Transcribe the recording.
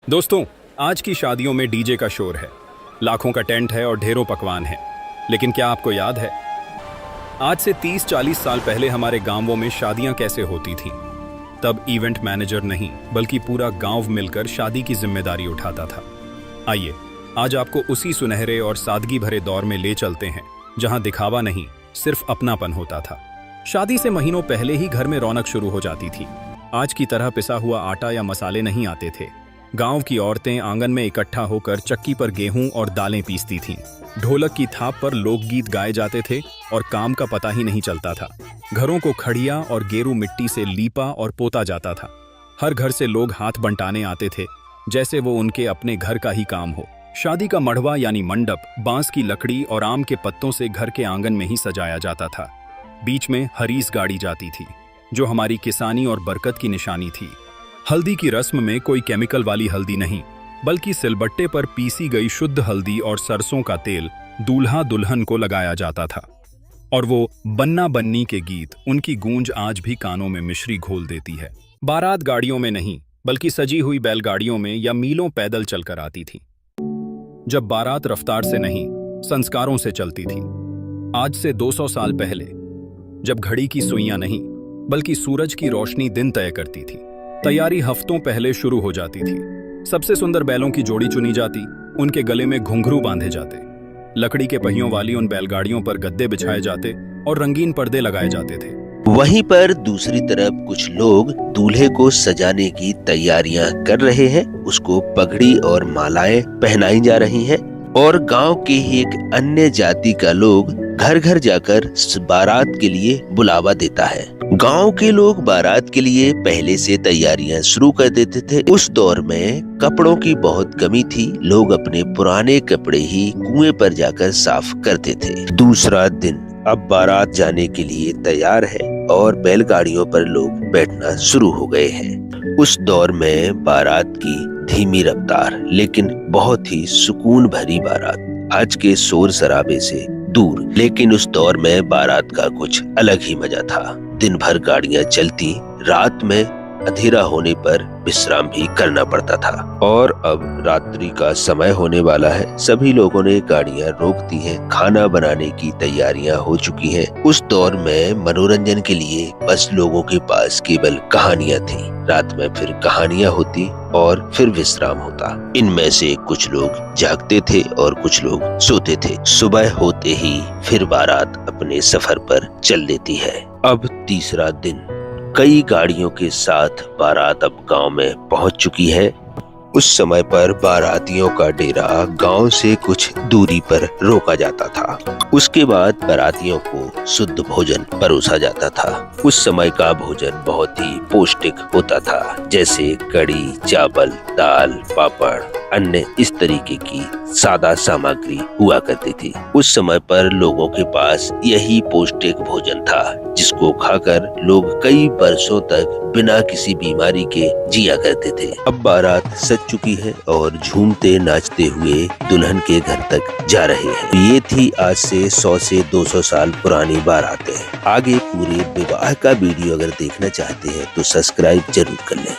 दोस्तों, आज की शादियों में डीजे का शोर है, लाखों का टेंट है और ढेरों पकवान हैं। लेकिन क्या आपको याद है आज से 30-40 साल पहले हमारे गांवों में शादियां कैसे होती थीं? तब इवेंट मैनेजर नहीं बल्कि पूरा गांव मिलकर शादी की जिम्मेदारी उठाता था। आइए आज आपको उसी सुनहरे और सादगी भरे दौर में ले चलते हैं जहां दिखावा नहीं, सिर्फ अपनापन होता था। शादी से महीनों पहले ही घर में रौनक शुरू हो जाती थी। आज की तरह पिसा हुआ आटा या मसाले नहीं आते थे। गांव की औरतें आंगन में इकट्ठा होकर चक्की पर गेहूं और दालें पीसती थीं। ढोलक की थाप पर लोकगीत गाए जाते थे और काम का पता ही नहीं चलता था। घरों को खड़िया और गेरू मिट्टी से लीपा और पोता जाता था। हर घर से लोग हाथ बंटाने आते थे, जैसे वो उनके अपने घर का ही काम हो। शादी का मढ़वा यानी मंडप बांस की लकड़ी और आम के पत्तों से घर के आंगन में ही सजाया जाता था। बीच में हरीस गाड़ी जाती थी, जो हमारी किसानी और बरकत की निशानी थी। हल्दी की रस्म में कोई केमिकल वाली हल्दी नहीं, बल्कि सिलबट्टे पर पीसी गई शुद्ध हल्दी और सरसों का तेल दूल्हा दुल्हन को लगाया जाता था। और वो बन्ना बन्नी के गीत, उनकी गूंज आज भी कानों में मिश्री घोल देती है। बारात गाड़ियों में नहीं, बल्कि सजी हुई बैलगाड़ियों में या मीलों पैदल चलकर आती थी। जब बारात रफ्तार से नहीं, संस्कारों से चलती थी। आज से 200 साल पहले, जब घड़ी की सुइयां नहीं, बल्कि सूरज की रोशनी दिन तय करती थी। तैयारी हफ्तों पहले शुरू हो जाती थी। सबसे सुंदर बैलों की जोड़ी चुनी जाती, उनके गले में घुंघरू बांधे जाते। लकड़ी के पहियों वाली उन बैलगाड़ियों पर गद्दे बिछाए जाते और रंगीन पर्दे लगाए जाते थे। वहीं पर दूसरी तरफ कुछ लोग दूल्हे को सजाने की तैयारियां कर रहे हैं। उसको पगड़ी और मालाएं पहनाई जा रही हैं और गांव के ही एक अन्य जाति का लोग घर घर जाकर बारात के लिए बुलावा देता है। गांव के लोग बारात के लिए पहले से तैयारियां शुरू कर देते थे। उस दौर में कपड़ों की बहुत कमी थी। लोग अपने पुराने कपड़े ही कुएं पर जाकर साफ करते थे। दूसरा दिन अब बारात जाने के लिए तैयार है और बैलगाड़ियों पर लोग बैठना शुरू हो गए हैं। उस दौर में बारात की धीमी रफ्तार लेकिन बहुत ही सुकून भरी बारात, आज के शोर शराबे से दूर। लेकिन उस दौर में बारात का कुछ अलग ही मजा था। दिन भर गाड़ियां चलती, रात में अंधेरा होने पर विश्राम भी करना पड़ता था। और अब रात्रि का समय होने वाला है। सभी लोगों ने गाड़ियां रोक दी हैं। खाना बनाने की तैयारियां हो चुकी हैं। उस दौर में मनोरंजन के लिए बस लोगों के पास केवल कहानियां थी। रात में फिर कहानियां होती और फिर विश्राम होता। इनमें से कुछ लोग जागते थे और कुछ लोग सोते थे। सुबह होते ही फिर बारात अपने सफर पर चल देती है। अब तीसरा दिन, कई गाड़ियों के साथ बारात अब गांव में पहुंच चुकी है। उस समय पर बारातियों का डेरा गांव से कुछ दूरी पर रोका जाता था। उसके बाद बारातियों को शुद्ध भोजन परोसा जाता था। उस समय का भोजन बहुत ही पौष्टिक होता था, जैसे कड़ी, चावल, दाल, पापड़, अन्य इस तरीके की सादा सामग्री हुआ करती थी। उस समय पर लोगों के पास यही पौष्टिक भोजन था, जिसको खाकर लोग कई बरसों तक बिना किसी बीमारी के जिया करते थे। अब बारात सज चुकी है और झूमते नाचते हुए दुल्हन के घर तक जा रहे हैं। ये थी आज से 100 से 200 साल पुरानी बारातें। आगे पूरे विवाह का वीडियो अगर देखना चाहते हैं तो सब्सक्राइब जरूर कर लें।